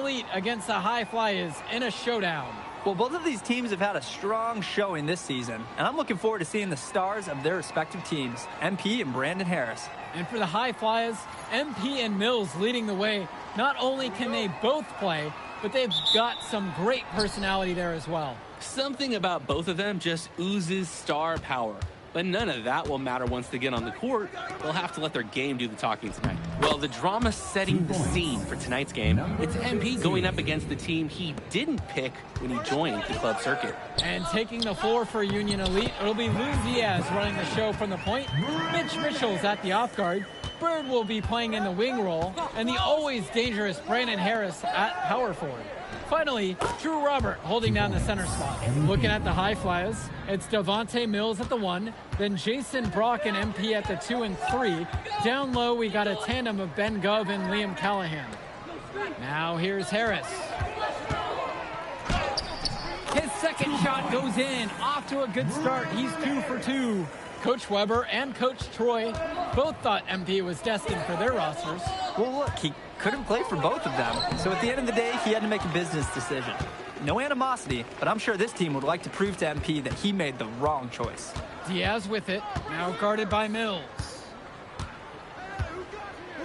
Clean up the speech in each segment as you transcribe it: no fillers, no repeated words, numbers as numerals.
Elite against the High Flyers in a showdown. Well, both of these teams have had a strong showing this season, and I'm looking forward to seeing the stars of their respective teams, MP and Brandon Harris. And for the High Flyers, MP and Mills leading the way. Not only can they both play, but they've got some great personality there as well. Something about both of them just oozes star power. But none of that will matter once they get on the court. They'll have to let their game do the talking tonight. Well, the drama setting the scene for tonight's game. It's MP going up against the team he didn't pick when he joined the club circuit. And taking the floor for Union Elite, it'll be Lou Diaz running the show from the point. Mitch Mitchell's at the off guard. Bird will be playing in the wing role. And the always dangerous Brandon Harris at power forward. Finally, Drew Robert holding down the center spot. Looking at the High Flyers, it's Devontae Mills at the 1, then Jason Brock and MP at the 2 and 3. Down low, we got a tandem of Ben Gove and Liam Callahan. Now here's Harris. His second shot goes in. Off to a good start. He's 2 for 2. Coach Weber and Coach Troy both thought MP was destined for their rosters. Well, look, he couldn't play for both of them. So at the end of the day, he had to make a business decision. No animosity, but I'm sure this team would like to prove to MP that he made the wrong choice. Diaz with it, now guarded by Mills.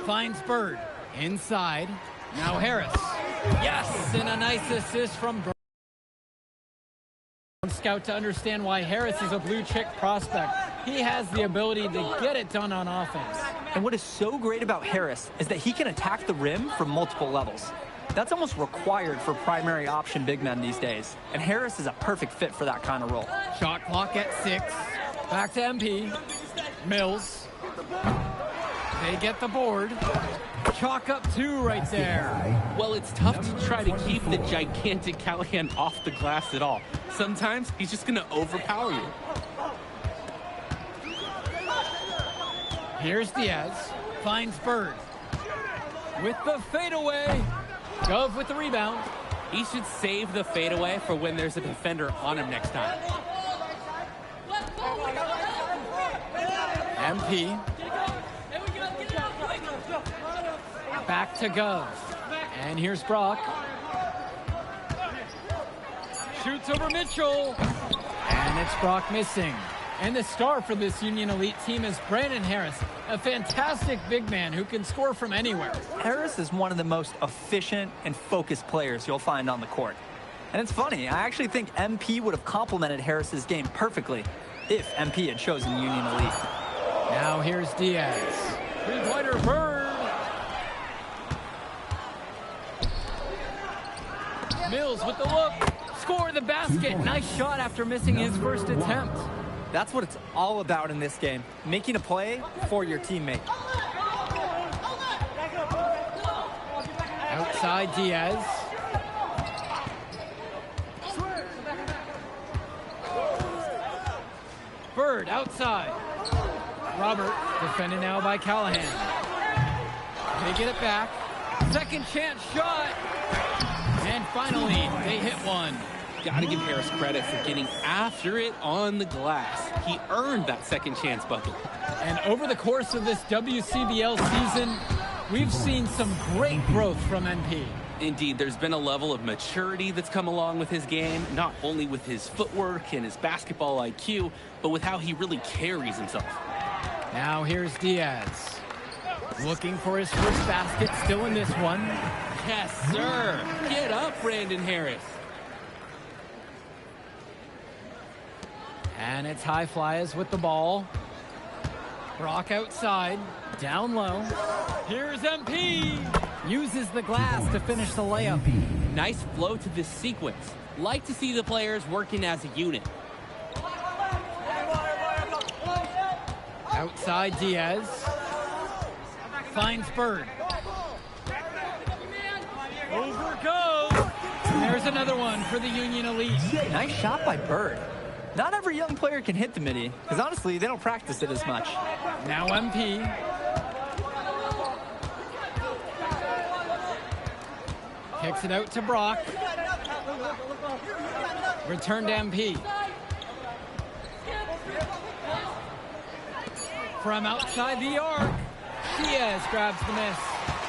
Finds Bird, inside. Now Harris. Yes, and a nice assist from Bird. Scout to understand why Harris is a blue chip prospect. He has the ability to get it done on offense. And what is so great about Harris is that he can attack the rim from multiple levels. That's almost required for primary option big men these days. And Harris is a perfect fit for that kind of role. Shot clock at 6. Back to MP. Mills. They get the board. Chalk up 2 right there. Well, it's tough to try to keep the gigantic Callahan off the glass at all. Sometimes he's just going to overpower you. Here's Diaz. Finds Bird. With the fadeaway. Gove with the rebound. He should save the fadeaway for when there's a defender on him next time. MP. Back to Gove. And here's Brock. Shoots over Mitchell. And it's Brock missing. And the star for this Union Elite team is Brandon Harris, a fantastic big man who can score from anywhere. Harris is one of the most efficient and focused players you'll find on the court. And it's funny, I actually think MP would have complemented Harris's game perfectly if MP had chosen Union Elite. Now here's Diaz. Three-pointer Bird. Mills with the look. Score the basket. Nice shot after missing his first attempt. That's what it's all about in this game, making a play for your teammate. Outside Diaz. Bird outside. Robert defended now by Callahan. They get it back. Second chance shot. And finally, they hit one. Got to give Harris credit for getting after it on the glass. He earned that second chance bucket. And over the course of this WCBL season, we've seen some great growth from MP. Indeed, there's been a level of maturity that's come along with his game, not only with his footwork and his basketball IQ, but with how he really carries himself. Now here's Diaz. Looking for his first basket, still in this one. Yes, sir. Get up, Brandon Harris. And it's High Flyers with the ball. Brock outside, down low. Here's MP. Uses the glass to finish the layup. Nice flow to this sequence. Like to see the players working as a unit. Outside Diaz. Finds Bird. Over goes. There's another one for the Union Elite. Nice shot by Bird. Not every young player can hit the midi, because honestly, they don't practice it as much. Now MP. Kicks it out to Brock. Return to MP. From outside the arc, Diaz grabs the miss.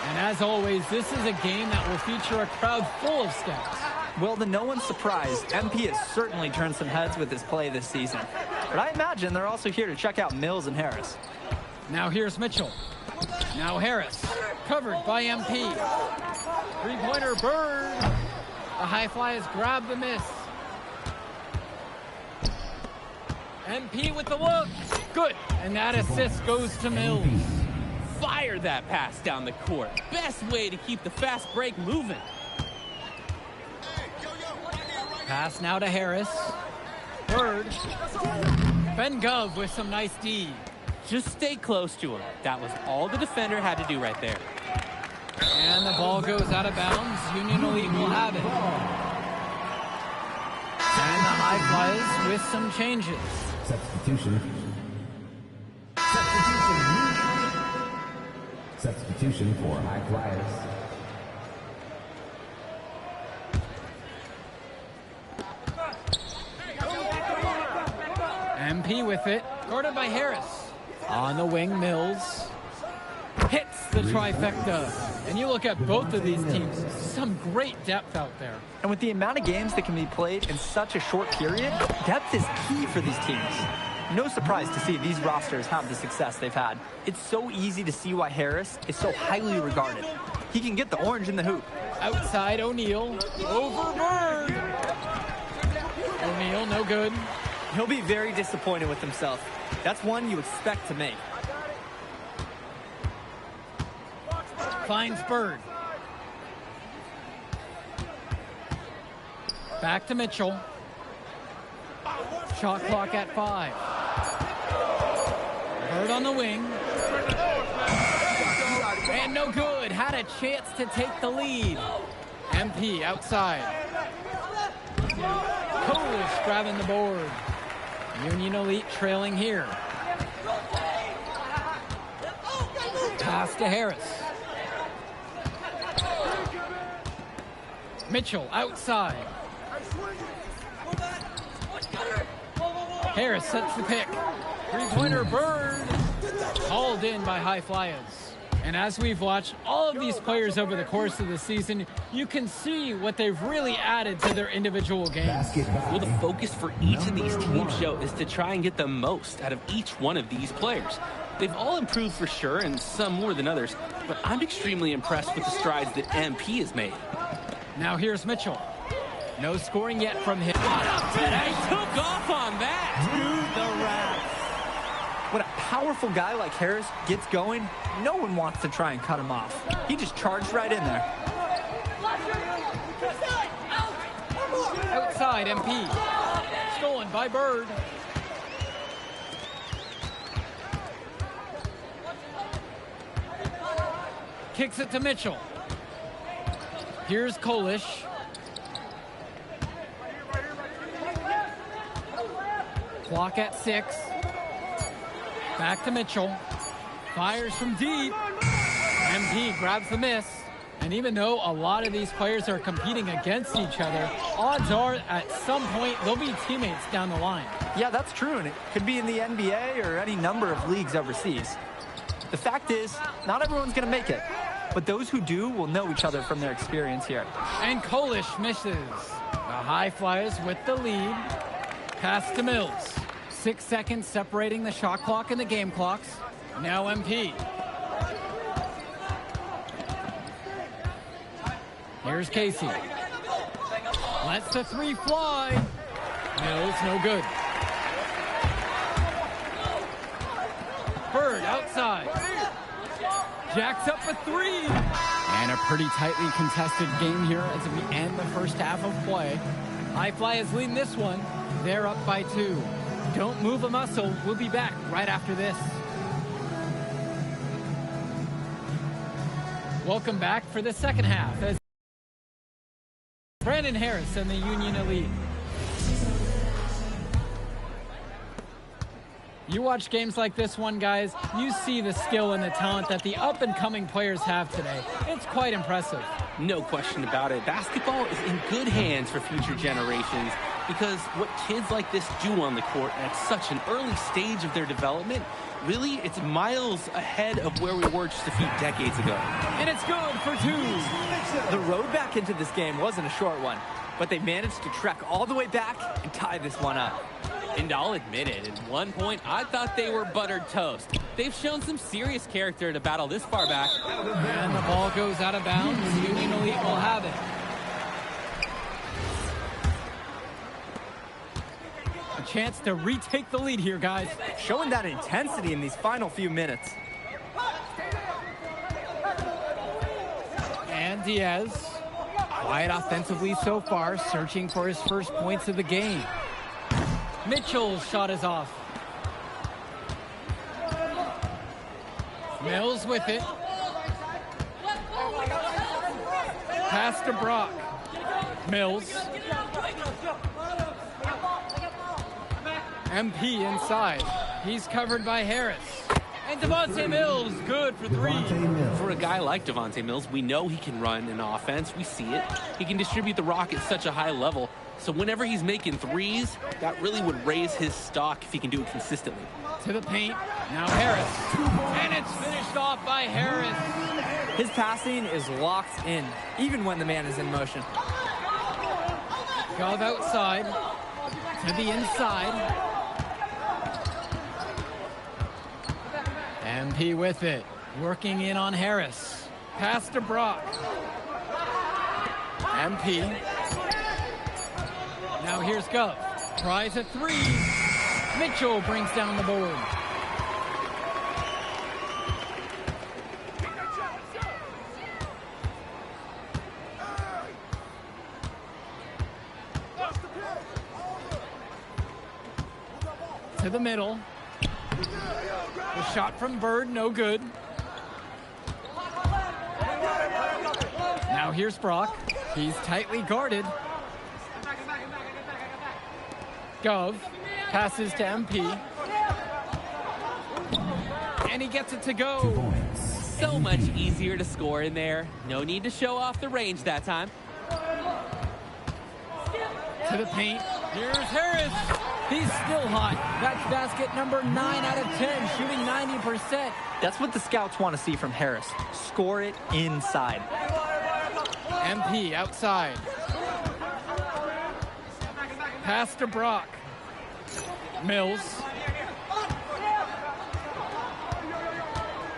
And as always, this is a game that will feature a crowd full of scouts. Well, to no one's surprise, MP has certainly turned some heads with his play this season. But I imagine they're also here to check out Mills and Harris. Now here's Mitchell. Now Harris, covered by MP. Three-pointer Bird. The high flyers grab the miss. MP with the look. Good. And that assist goes to Mills. Fire that pass down the court. Best way to keep the fast break moving. Pass now to Harris. Bird. Ben Gov with some nice D. Just stay close to him. That was all the defender had to do right there. And the ball goes out of bounds. Union Elite will have it. And the High Flyers with some changes. Substitution. Substitution for High Flyers. MP with it, guarded by Harris. On the wing, Mills hits the trifecta. And you look at both of these teams, some great depth out there. And with the amount of games that can be played in such a short period, depth is key for these teams. No surprise to see these rosters have the success they've had. It's so easy to see why Harris is so highly regarded. He can get the orange in the hoop. Outside O'Neal, over Bird. O'Neal, no good. He'll be very disappointed with himself. That's one you expect to make. Finds Bird. Back to Mitchell. Shot clock at 5. Bird on the wing. And no good. Had a chance to take the lead. MP outside. Kolish grabbing the board. Union Elite trailing here. Pass to Harris. Mitchell outside. Harris sets the pick. Three-pointer Bird. Hauled in by High Flyers. And as we've watched all of these players over the course of the season, you can see what they've really added to their individual games. Well, the focus for each of these teams, Joe, is to try and get the most out of each one of these players. They've all improved for sure, and some more than others, but I'm extremely impressed with the strides that MP has made. Now here's Mitchell. No scoring yet from him. What up today? Took off on that. To the rack. When a powerful guy like Harris gets going, no one wants to try and cut him off. He just charged right in there. Outside MP. Stolen by Bird. Kicks it to Mitchell. Here's Kolish. Clock at 6. Back to Mitchell. Fires from deep. MP grabs the miss. And even though a lot of these players are competing against each other, odds are at some point they'll be teammates down the line. Yeah, that's true, and it could be in the NBA or any number of leagues overseas. The fact is, not everyone's going to make it, but those who do will know each other from their experience here. And Kolish misses. The High Flyers with the lead. Pass to Mills. 6 seconds separating the shot clock and the game clocks. Now MP. Here's Casey. Lets the 3 fly. Mills, no good. Bird outside. Jacks up a 3. And a pretty tightly contested game here as we end the first half of play. High Flyers leading this one. They're up by 2. Don't move a muscle. We'll be back right after this. Welcome back for the second half as Brandon Harris and the Union Elite. You watch games like this one, guys, you see the skill and the talent that the up-and-coming players have today. It's quite impressive. No question about it. Basketball is in good hands for future generations because what kids like this do on the court at such an early stage of their development, really, it's miles ahead of where we were just a few decades ago. And it's good for two. The road back into this game wasn't a short one, but they managed to trek all the way back and tie this one up. And I'll admit it, at one point, I thought they were buttered toast. They've shown some serious character to battle this far back. And the ball goes out of bounds. Union Elite will have it. A chance to retake the lead here, guys. Showing that intensity in these final few minutes. And Diaz, quiet offensively so far, searching for his first points of the game. Mitchell's shot is off. Mills with it. Pass to Brock. Mills. MP inside. He's covered by Harris. And Devontae Mills, good for three. For a guy like Devontae Mills, we know he can run an offense. We see it. He can distribute the rock at such a high level. So whenever he's making threes, that really would raise his stock if he can do it consistently. To the paint. Now Harris. And it's finished off by Harris. His passing is locked in, even when the man is in motion. Gov outside. To the inside. MP with it. Working in on Harris. Pass to Brock. MP. Now here's Gov. Tries a three. Mitchell brings down the board. To the middle. The shot from Bird, no good. Now here's Brock. He's tightly guarded. Gov passes to MP. And he gets it to go. So much easier to score in there. No need to show off the range that time. To the paint. Here's Harris. He's still hot. That's basket number 9 out of 10, shooting 90%. That's what the scouts want to see from Harris. Score it inside. MP outside. Pass to Brock. Mills.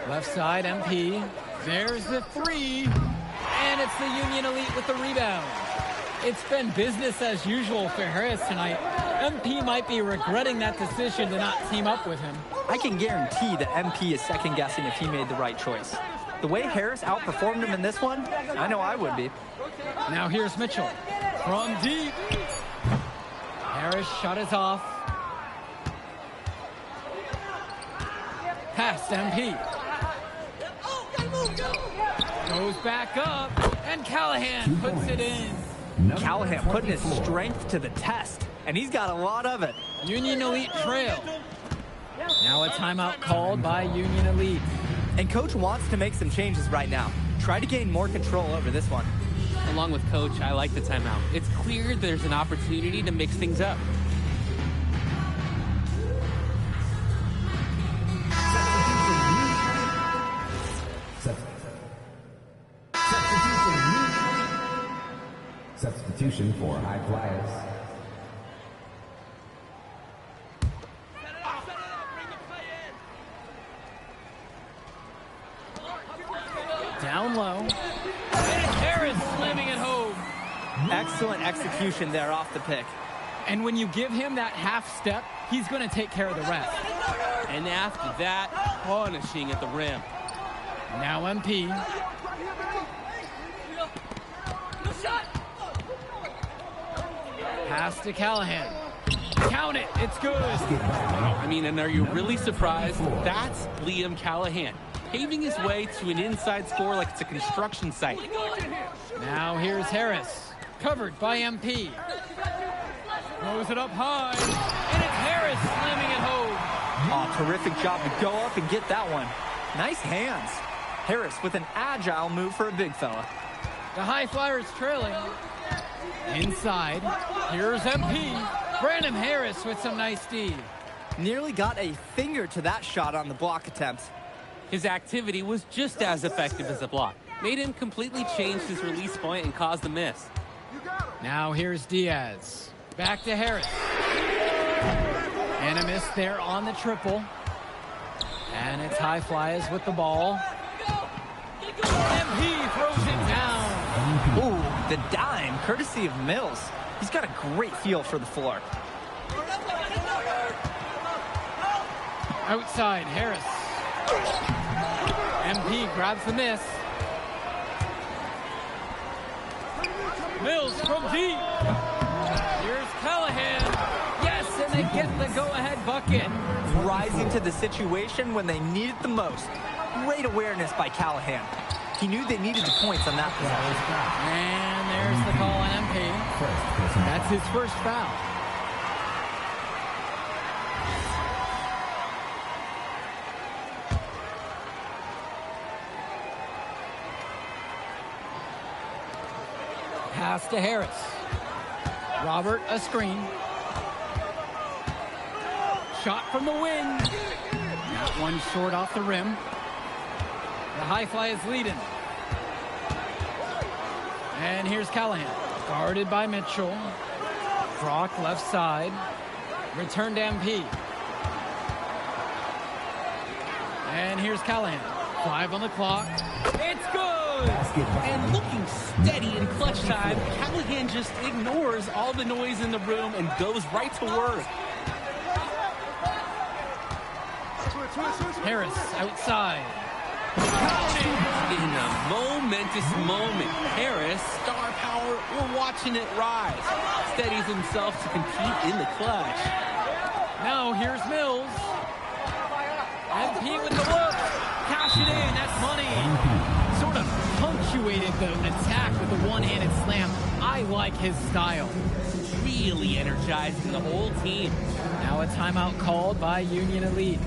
Left side, MP. There's the three. And it's the Union Elite with the rebound. It's been business as usual for Harris tonight. MP might be regretting that decision to not team up with him. I can guarantee that MP is second-guessing if he made the right choice. The way Harris outperformed him in this one, I know I would be. Now here's Mitchell. From deep. Harris shot is off. Pass MP. Goes back up. And Callahan puts it in. Callahan putting his strength to the test, and he's got a lot of it. Union Elite trail. Now a timeout called by Union Elite. And Coach wants to make some changes right now. Try to gain more control over this one. Along with Coach, I like the timeout. It's clear there's an opportunity to mix things up. Substitution for high flyers. Down low. And Harris slamming it home. Excellent execution there off the pick. And when you give him that half step, he's going to take care of the rest. And after that, punishing at the rim. Now MP. Pass to Callahan. Count it. It's good. I mean, and are you really surprised? That's Liam Callahan, paving his way to an inside score like it's a construction site. Now here's Harris. Covered by MP. Throws it up high. And it's Harris slamming it home. Oh, terrific job to go up and get that one. Nice hands. Harris with an agile move for a big fella. The High Flyers trailing. Inside, here's MP. Brandon Harris with some nice D. Nearly got a finger to that shot on the block attempt. His activity was just as effective as the block. Made him completely change his release point and caused the miss. Now here's Diaz. Back to Harris. And a miss there on the triple. And it's High Flyers with the ball. MP throws it down. Ooh, the dime, courtesy of Mills. He's got a great feel for the floor. Outside, Harris. MP grabs the miss. Mills from deep. Here's Callahan. Yes, and they get the go-ahead bucket. Rising to the situation when they need it the most. Great awareness by Callahan. He knew they needed the points on that possession. And there's the call on MP. That's his first foul. Pass to Harris. Robert, a screen. Shot from the wing. That one short off the rim. The High Flyers leading. And here's Callahan. Guarded by Mitchell. Brock left side. Return to MP. And here's Callahan. 5 on the clock. It's good! And looking steady in clutch time, Callahan just ignores all the noise in the room and goes right to work. Harris outside. In a momentous moment, Harris, star power, we're watching it rise. Steadies himself to compete in the clutch. Now here's Mills. MP with the look. Cash it in, that's money. Sort of punctuated the attack with the one-handed slam. I like his style. Really energizing the whole team. Now a timeout called by Union Elite.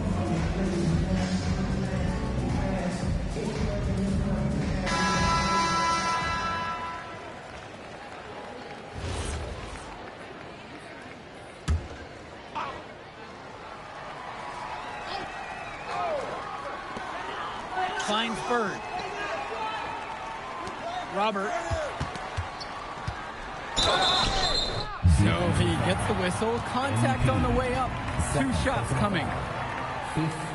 Finds Bird. Robert. So he gets the whistle. Contact on the way up. 2 shots coming.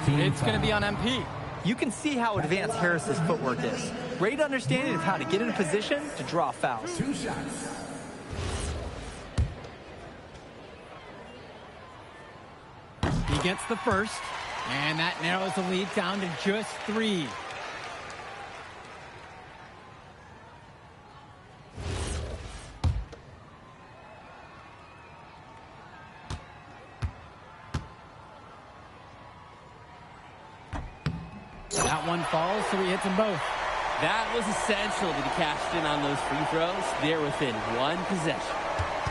It's going to be on MP. You can see how advanced Harris's footwork is. Great understanding of how to get in a position to draw fouls. 2 shots. He gets the first, and that narrows the lead down to just 3. That one falls, so he hits them both. That was essential that he cashed in on those free throws. They're within 1 possession.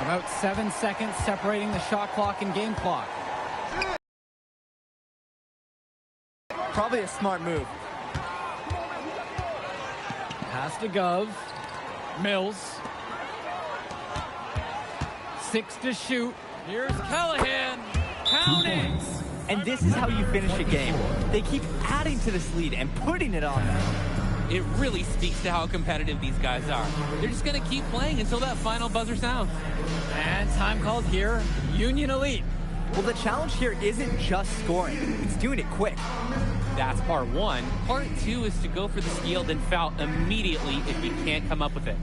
About 7 seconds separating the shot clock and game clock. Probably a smart move. Pass to Gov. Mills. 6 to shoot. Here's Callahan. Count it. And this is how you finish a game. They keep adding to this lead and putting it on them. It really speaks to how competitive these guys are. They're just going to keep playing until that final buzzer sounds. And time called here. Union Elite. Well, the challenge here isn't just scoring. It's doing it quick. That's part 1. Part 2 is to go for the steal, then foul immediately if you can't come up with it.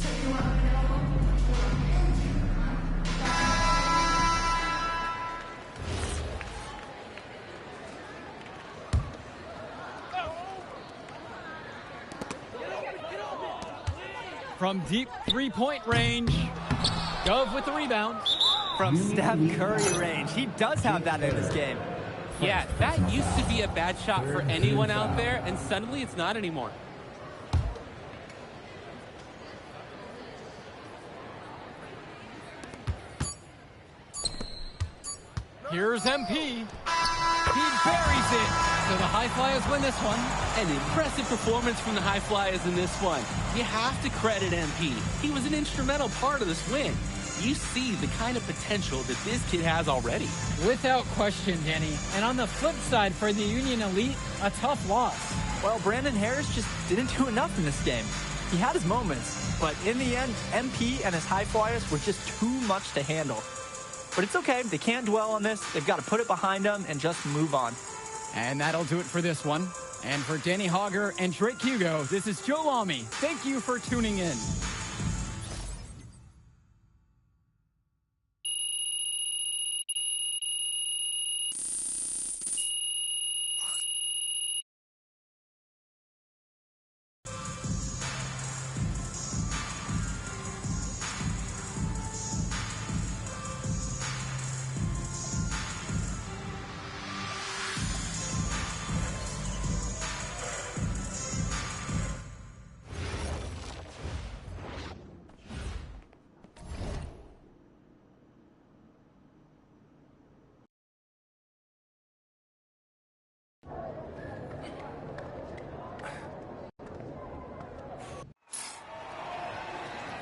From deep 3-point range. Gov with the rebound. From Steph Curry range. He does have that in his game. Yeah, that used to be a bad shot for anyone out there, and suddenly it's not anymore. Here's MP. He buries it. So the High Flyers win this one. An impressive performance from the High Flyers in this one. You have to credit MP. He was an instrumental part of this win. You see the kind of potential that this kid has already. Without question, Danny. And on the flip side for the Union Elite, a tough loss. Well, Brandon Harris just didn't do enough in this game. He had his moments, but in the end, MP and his High Flyers were just too much to handle. But it's okay. They can't dwell on this. They've got to put it behind them and just move on. And that'll do it for this one. And for Danny Hogger and Drake Hugo, this is Joe Lamy. Thank you for tuning in.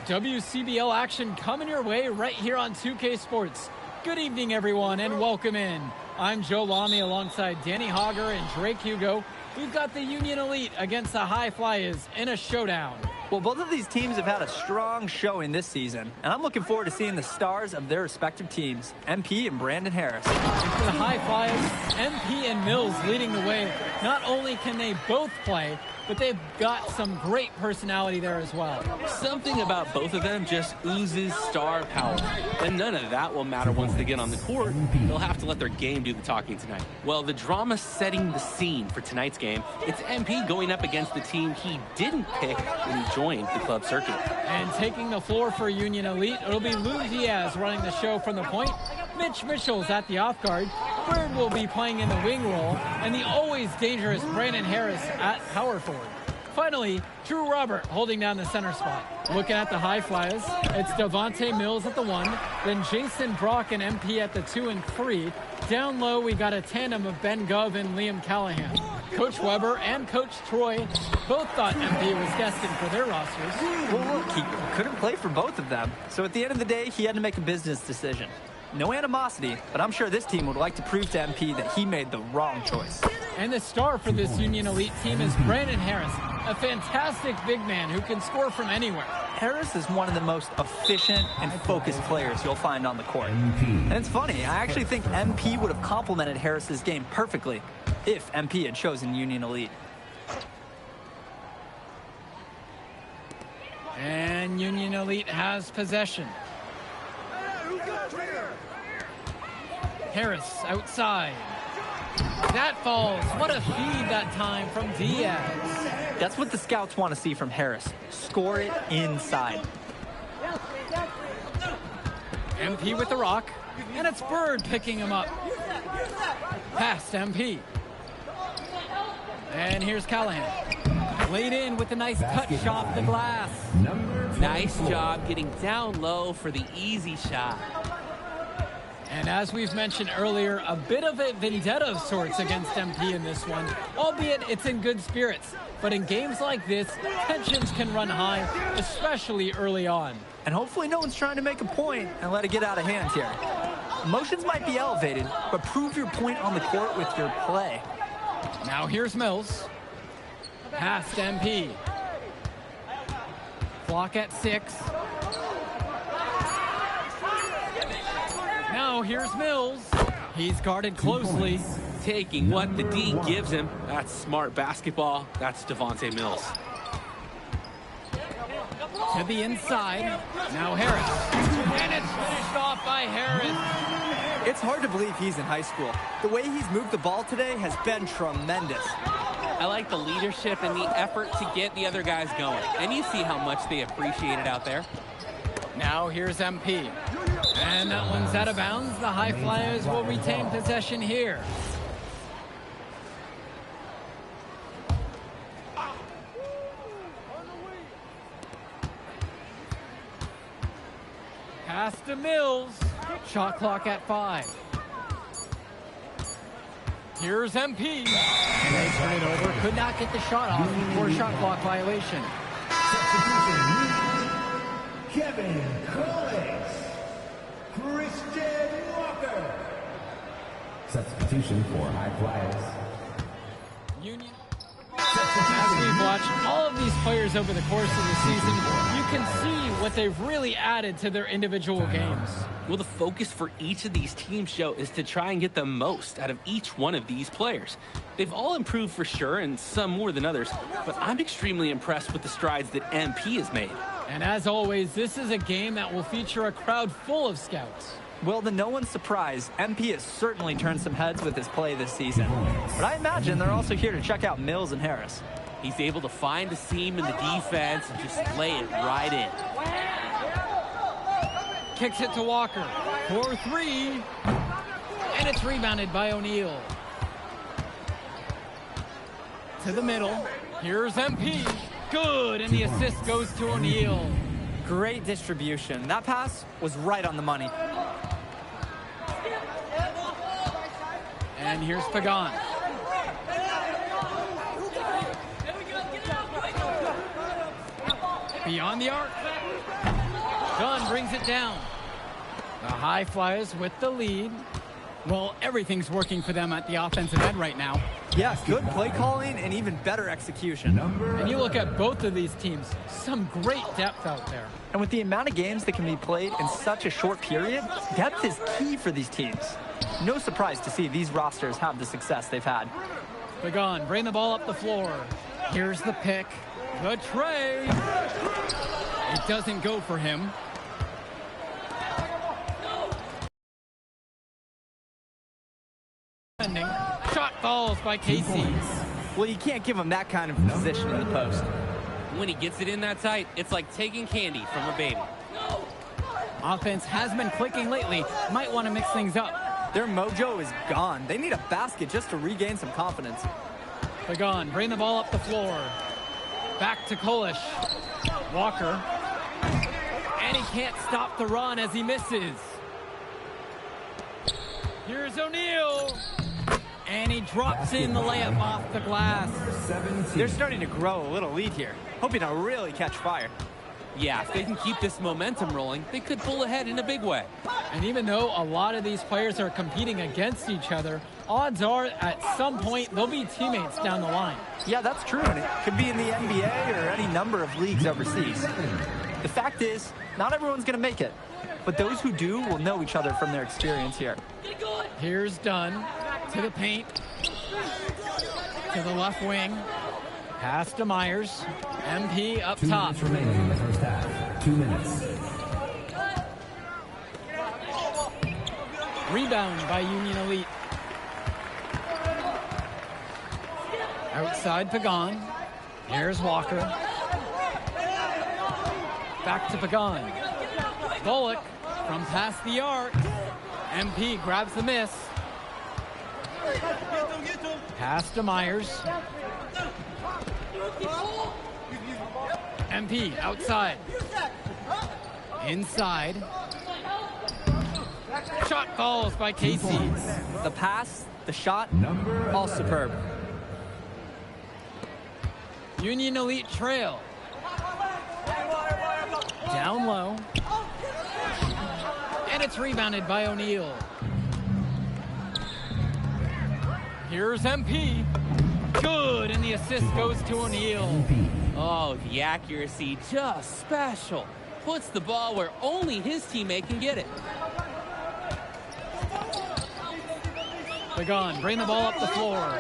WCBL action coming your way right here on 2K Sports. Good evening, everyone, and welcome in. I'm Joe Lamy alongside Danny Hogger and Drake Hugo. We've got the Union Elite against the High Flyers in a showdown. Well, both of these teams have had a strong showing this season, and I'm looking forward to seeing the stars of their respective teams, MP and Brandon Harris. And for the High Flyers, MP and Mills leading the way. Not only can they both play, but they've got some great personality there as well. Something about both of them just oozes star power. And none of that will matter once they get on the court. They'll have to let their game do the talking tonight. Well, the drama setting the scene for tonight's game, it's MP going up against the team he didn't pick when he joined the club circuit. And taking the floor for Union Elite, it'll be Lou Diaz running the show from the point. Mitch Mitchell's at the off guard. Bird will be playing in the wing role, and the always dangerous Brandon Harris at power forward. Finally, Drew Robert holding down the center spot. Looking at the High Flyers, it's Devontae Mills at the 1, then Jason Brock and MP at the 2 and 3. Down low, we got a tandem of Ben Gov and Liam Callahan. Coach Weber and Coach Troy both thought MP was destined for their rosters. Well, look, he couldn't play for both of them. So at the end of the day, he had to make a business decision. No animosity, but I'm sure this team would like to prove to MP that he made the wrong choice. And the star for this Union Elite team is Brandon Harris, a fantastic big man who can score from anywhere. Harris is one of the most efficient and focused players you'll find on the court. And it's funny, I actually think MP would have complemented Harris's game perfectly if MP had chosen Union Elite. And Union Elite has possession. Harris outside. That falls. What a feed that time from Diaz. That's what the scouts want to see from Harris. Score it inside. MP with the rock. And it's Bird picking him up. Past MP. And here's Callahan. Laid in with a nice cut shot to the glass. Nice job getting down low for the easy shot. And as we've mentioned earlier, a bit of a vendetta of sorts against MP in this one, albeit it's in good spirits. But in games like this, tensions can run high, especially early on. And hopefully no one's trying to make a point and let it get out of hand here. Emotions might be elevated, but prove your point on the court with your play. Now here's Mills. Past MP. Clock at 6. Now here's Mills. He's guarded closely. Taking what the D gives him. That's smart basketball. That's Devontae Mills. To the inside. Now Harris. And it's finished off by Harris. It's hard to believe he's in high school. The way he's moved the ball today has been tremendous. I like the leadership and the effort to get the other guys going. And you see how much they appreciate it out there. Now here's MP. And that one's out of bounds. The High Flyers will retain possession here. Pass to Mills. Shot clock at 5. Here's MP. And they turn it over. Could not get the shot off for a shot clock violation. Kevin Collins. Christian Walker. Substitution for High Flyers. Union. As we've watched all of these players over the course of the season, you can see what they've really added to their individual games. Well, the focus for each of these teams show is to try and get the most out of each one of these players. They've all improved for sure, and some more than others, but I'm extremely impressed with the strides that MP has made. And as always, this is a game that will feature a crowd full of scouts. Well, to no one's surprise, MP has certainly turned some heads with his play this season. But I imagine they're also here to check out Mills and Harris. He's able to find a seam in the defense and just lay it right in. Kicks it to Walker for three. And it's rebounded by O'Neal. To the middle. Here's MP. Good, and the assist goes to O'Neal. Great distribution. That pass was right on the money. And here's Pagan. Beyond the arc. Dunn brings it down. The High Flyers with the lead. Well, everything's working for them at the offensive end right now. Yeah, good play calling and even better execution. And you look at both of these teams, some great depth out there. And with the amount of games that can be played in such a short period, depth is key for these teams. No surprise to see these rosters have the success they've had. Pagan, bring the ball up the floor. Here's the pick. The tray. It doesn't go for him. Shot falls by Casey. Well, you can't give him that kind of position in the post. When he gets it in that tight, it's like taking candy from a baby. Offense has been clicking lately. Might want to mix things up. Their mojo is gone. They need a basket just to regain some confidence. Pagan, bring the ball up the floor. Back to Kolish. Walker. And he can't stop the run as he misses. Here's O'Neal. And he drops in the layup off the glass. They're starting to grow a little lead here, hoping to really catch fire. Yeah, if they can keep this momentum rolling, they could pull ahead in a big way. And even though a lot of these players are competing against each other, odds are at some point they'll be teammates down the line. Yeah, that's true, and it could be in the NBA or any number of leagues overseas. The fact is, not everyone's going to make it, but those who do will know each other from their experience here. Here's Dunn to the paint, to the left wing, pass to Myers, MP up top. 2 minutes remaining in the first half. 2 minutes. Rebound by Union Elite. Outside Pagan. Here's Walker. Back to Pagan. Bullock from past the arc. MP grabs the miss. Pass to Myers. MP outside. Inside. Shot falls by Casey. The pass, the shot, all superb. Union Elite trail. Down low. And it's rebounded by O'Neal. Here's MP. Good, and the assist goes to O'Neal. Oh, the accuracy, just special. Puts the ball where only his teammate can get it. Pagan, bring the ball up the floor.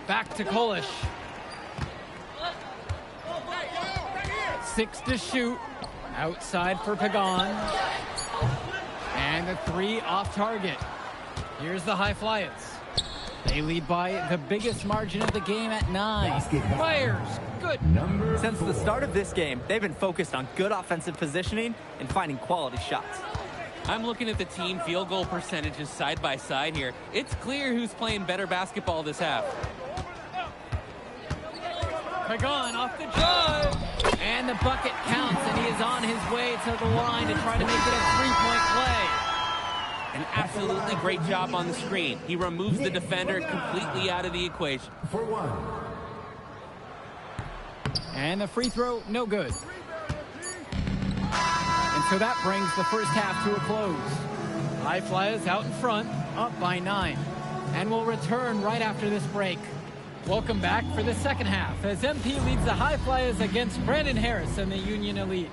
Back to Kolish. 6 to shoot. Outside for Pagan. And the 3 off target. Here's the High Flyers. They lead by the biggest margin of the game at 9. Fires, good. Since the start of this game, they've been focused on good offensive positioning and finding quality shots. I'm looking at the team field goal percentages side by side here. It's clear who's playing better basketball this half. Pagan off the drive. And the bucket counts, and he is on his way to the line to try to make it a 3-point play. An absolutely great job on the screen. He removes the defender completely out of the equation. For one. And the free throw, no good. And so that brings the first half to a close. High Flyers out in front, Up by 9. and will return right after this break. Welcome back for the second half as MP leads the High Flyers against Brandon Harris and the Union Elite.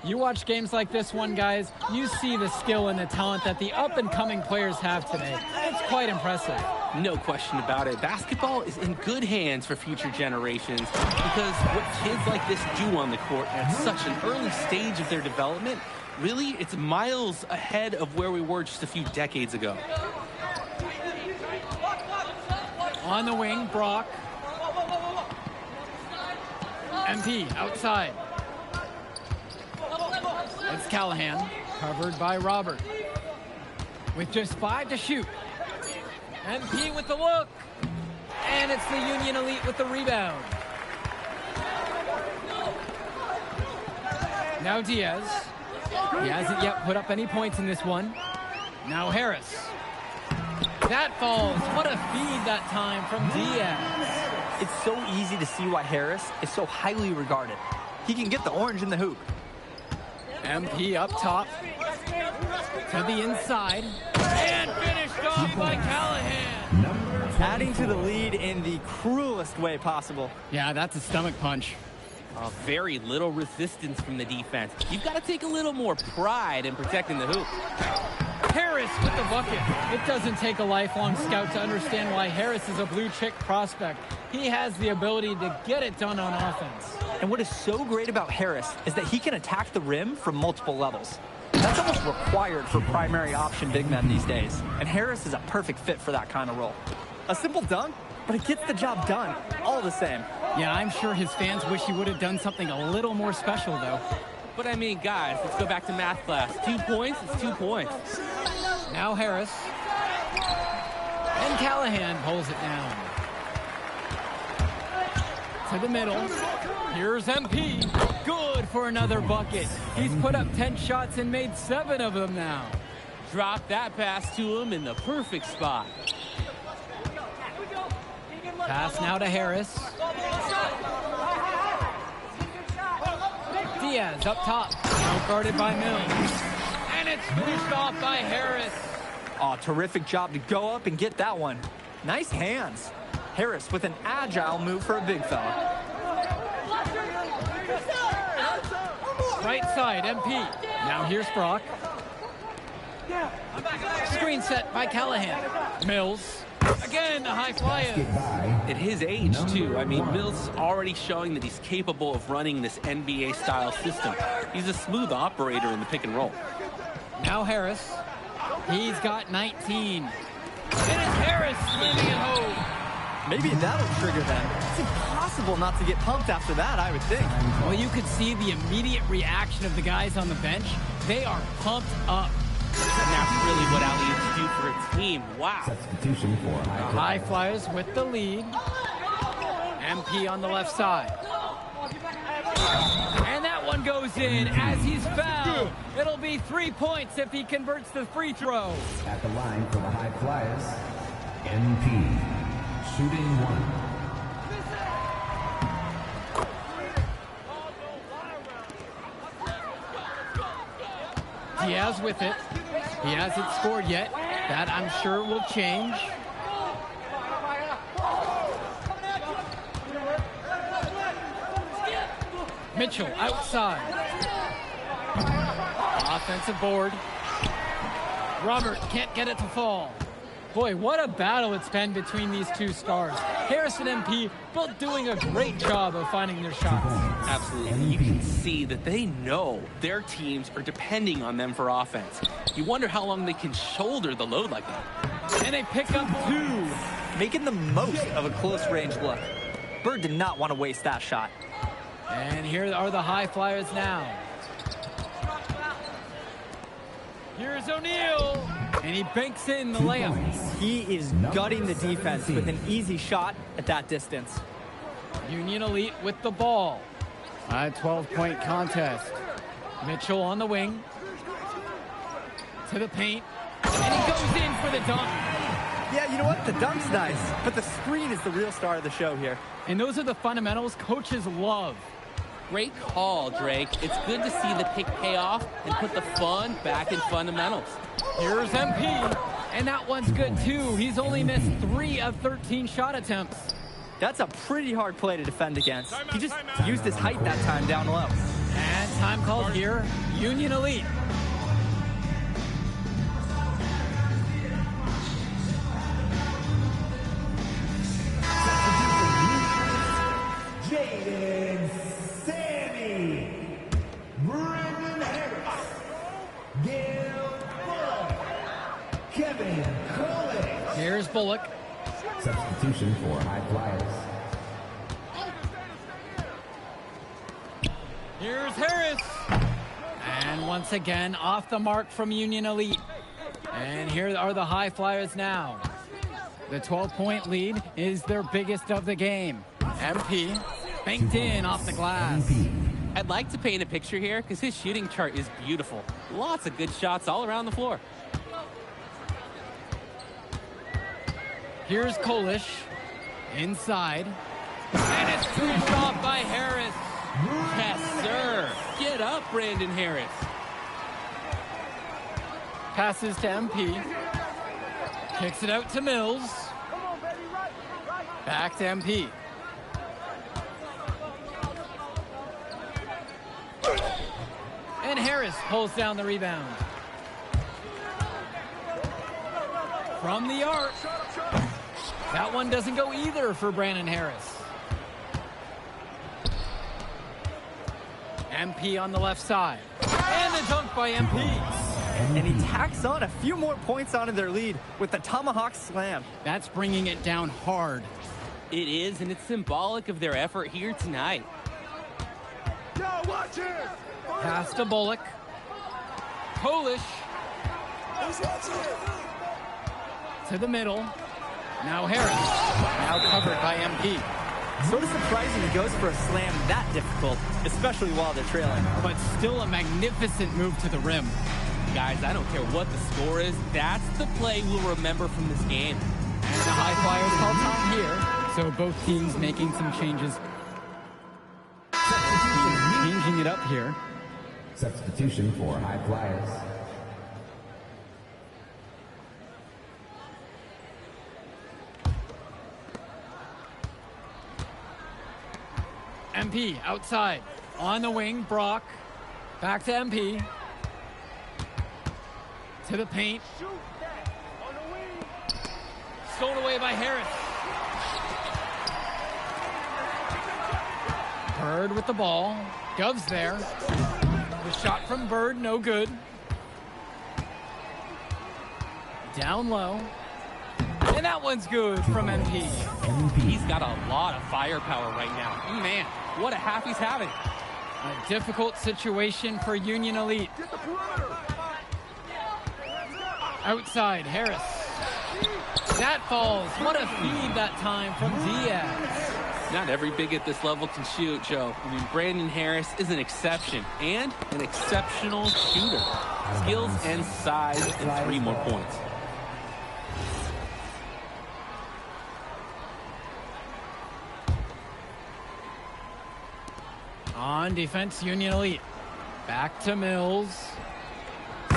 You watch games like this one, guys, you see the skill and the talent that the up-and-coming players have today. It's quite impressive. No question about it. Basketball is in good hands for future generations because what kids like this do on the court at such an early stage of their development, really, it's miles ahead of where we were just a few decades ago. On the wing, Brock. MP outside. It's Callahan, covered by Robert. With just 5 to shoot. MP with the look. And it's the Union Elite with the rebound. Now Diaz. He hasn't yet put up any points in this one. Now Harris. That falls. What a feed that time from Diaz. It's so easy to see why Harris is so highly regarded. He can get the orange in the hoop. MP up top. To the inside. And finished off by Callahan. Adding to the lead in the cruelest way possible. Yeah, that's a stomach punch. Very little resistance from the defense. You've got to take a little more pride in protecting the hoop. Harris with the bucket. It doesn't take a lifelong scout to understand why Harris is a blue chip prospect. He has the ability to get it done on offense. And what is so great about Harris is that he can attack the rim from multiple levels. That's almost required for primary option big men these days. And Harris is a perfect fit for that kind of role. A simple dunk, but it gets the job done all the same. Yeah, I'm sure his fans wish he would have done something a little more special, though. But I mean, guys, let's go back to math class. 2 points, it's 2 points. Now Harris. And Callahan pulls it down. To the middle. Here's MP. Good for another bucket. He's put up 10 shots and made 7 of them now. Drop that pass to him in the perfect spot. Pass now to Harris. Diaz up top. Now guarded by Mills. And it's finished off by Harris. Oh, terrific job to go up and get that one. Nice hands. Harris with an agile move for a big fella. Right side, MP. Now here's Brock. Screen set by Callahan. Mills. Again, the High Flyers. At his age, too. I mean, Mills is already showing that he's capable of running this NBA-style system. He's a smooth operator in the pick and roll. Now Harris. He's got 19. It is Harris slamming it home. Maybe that'll trigger them. It's impossible not to get pumped after that, I would think. Well, you could see the immediate reaction of the guys on the bench. They are pumped up. And that's really what Athletes do for a team. Wow. Substitution for High Flyers with the lead. MP on the left side. And that one goes in as he's fouled. It'll be 3 points if he converts the free throw. At the line for the High Flyers, MP. Shooting 1. Diaz with it. He hasn't scored yet. That, I'm sure, will change. Mitchell outside. Offensive board. Robert can't get it to fall. Boy, what a battle it's been between these two stars. Harris and MP both doing a great job of finding their shots. Absolutely. You can see that they know their teams are depending on them for offense. You wonder how long they can shoulder the load like that. And they pick up 2. Making the most of a close range look. Bird did not want to waste that shot. And here are the High Flyers now. Here's O'Neal. And he banks in the layup. He is gutting the defense with an easy shot at that distance. Union Elite with the ball. A 12-point contest. Mitchell on the wing. To the paint. And he goes in for the dunk. Yeah, you know what? The dunk's nice, but the screen is the real star of the show here. And those are the fundamentals coaches love. Great call, Drake. It's good to see the pick pay off and put the fun back in fundamentals. Here's MP. And that one's good, too. He's only missed 3 of 13 shot attempts. That's a pretty hard play to defend against. He just used his height that time down low. And time called here, Union Elite. Jaden Sammy, Brandon Harris, Gil Bullock, Kevin Coolidge. Here's Bullock. Substitution for High Flyers. Here's Harris. And once again, off the mark from Union Elite. And here are the High Flyers now. The 12-point lead is their biggest of the game. MP banked in off the glass. I'd like to paint a picture here because his shooting chart is beautiful. Lots of good shots all around the floor. Here's Kolish. Inside. And it's pushed off by Harris. Yes, sir. Get up, Brandon Harris. Passes to MP. Kicks it out to Mills. Back to MP. And Harris pulls down the rebound. From the arc. That one doesn't go either for Brandon Harris. MP on the left side. And the dunk by MP. And he tacks on a few more points onto their lead with the tomahawk slam. That's bringing it down hard. It is, and it's symbolic of their effort here tonight. Pass to Bullock. Kolish. To the middle. Now Harris. Now covered by MP. Sort of surprising he goes for a slam that difficult, especially while they're trailing. But still a magnificent move to the rim. Guys, I don't care what the score is. That's the play we'll remember from this game. And the High Flyers call time here. So both teams making some changes. Changing it up here. Substitution for High Flyers. MP outside. On the wing, Brock. Back to MP. To the paint. Stolen away by Harris. Bird with the ball. Gov's there. The shot from Bird, no good. Down low. And that one's good from MP. He's got a lot of firepower right now. Man, what a half he's having. A difficult situation for Union Elite. Outside, Harris. That falls. What a feed that time from Diaz. Not every big at this level can shoot, Joe. I mean, Brandon Harris is an exception and an exceptional shooter. Skills and size and 3 more points. On defense, Union Elite. Back to Mills.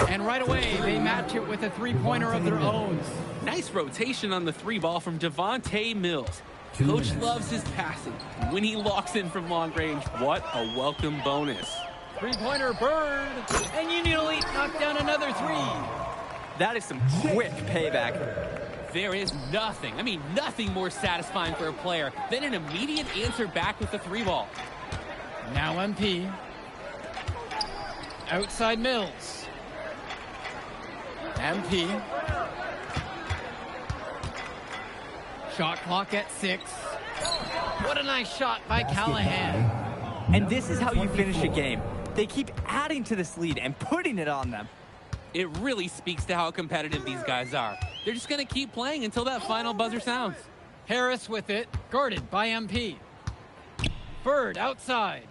And right away, they match it with a three-pointer of their own. Nice rotation on the 3 ball from Devontae Mills. Coach loves his passing. When he locks in from long range, what a welcome bonus. Three-pointer Bird. And Union Elite knocked down another 3. That is some quick payback. There is nothing, I mean nothing more satisfying for a player than an immediate answer back with the 3 ball. Now MP. Outside Mills. MP. Shot clock at 6. What a nice shot by Callahan. And this is how you finish a game. They keep adding to this lead and putting it on them. It really speaks to how competitive these guys are. They're just going to keep playing until that final buzzer sounds. Harris with it, guarded by MP. Bird outside.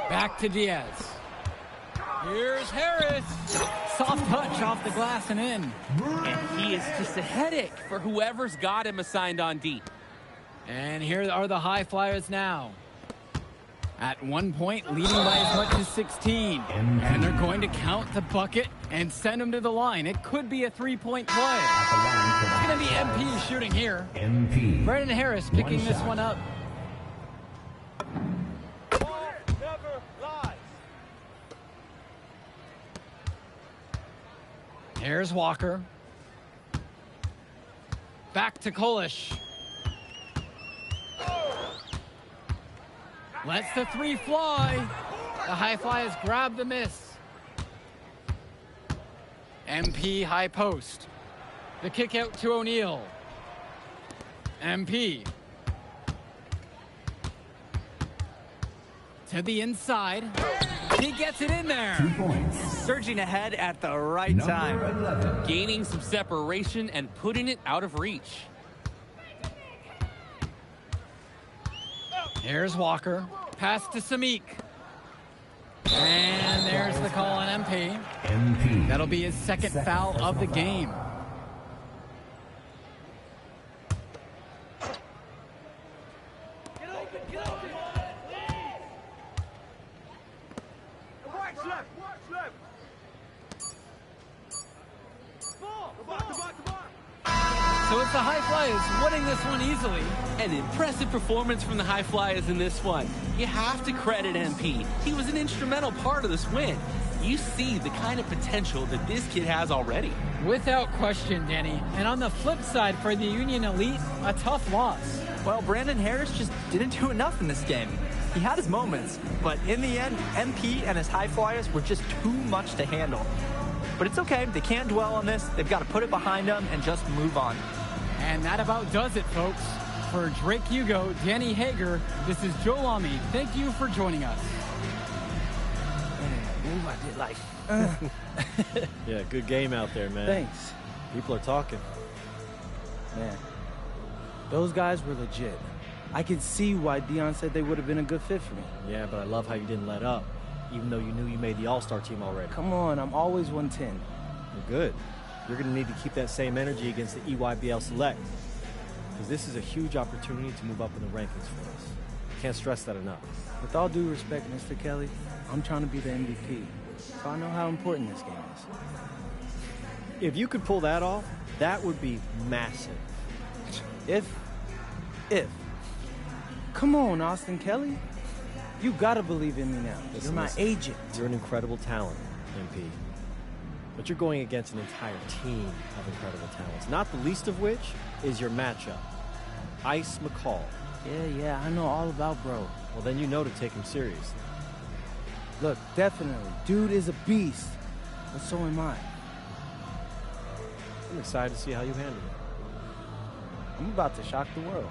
Back to Diaz. Here's Harris. soft touch off the glass and in. And he is just a headache for whoever's got him assigned on D. And here are the High Flyers now. At one point, leading by as much as 16. And they're going to count the bucket and send him to the line. It could be a three-point play. It's going to be MP shooting here. MP. Brandon Harris picking this one up. Here's Walker. Back to Kolish. Lets the three fly. The High Flyers grab the miss. MP high post. The kick out to O'Neal. MP. To the inside. He gets it in there. 2 points. Surging ahead at the right time. Number 11. Gaining some separation and putting it out of reach. Here's Walker. Pass to Samik. And there's the call on MP. MP. That'll be his second foul of the game. So it's the High Flyers winning this one easily. An impressive performance from the High Flyers in this one. You have to credit MP. He was an instrumental part of this win. You see the kind of potential that this kid has already. Without question, Danny. And on the flip side for the Union Elite, a tough loss. Well, Brandon Harris just didn't do enough in this game. He had his moments, but in the end, MP and his High Flyers were just too much to handle. But it's okay. They can't dwell on this. They've got to put it behind them and just move on. And that about does it, folks. For Drake Hugo, Danny Hager, this is Joe Lamy. Thank you for joining us. Yeah, good game out there, man. Thanks. People are talking. Man, those guys were legit. I can see why Dion said they would have been a good fit for me. Yeah, but I love how you didn't let up, even though you knew you made the All-Star team already. Come on, I'm always 110. You're good. You're going to need to keep that same energy against the EYBL Select, because this is a huge opportunity to move up in the rankings for us. Can't stress that enough. With all due respect, Mr. Kelly, I'm trying to be the MVP, so I know how important this game is. If you could pull that off, that would be massive. If. Come on, Austin Kelly. You gotta believe in me now. You're my agent. You're an incredible talent, MP. But you're going against an entire team of incredible talents, not the least of which is your matchup, Ice McCall. Yeah, I know all about bro. Well, then you know to take him seriously. Look, definitely. Dude is a beast. But so am I. I'm excited to see how you handle it. I'm about to shock the world.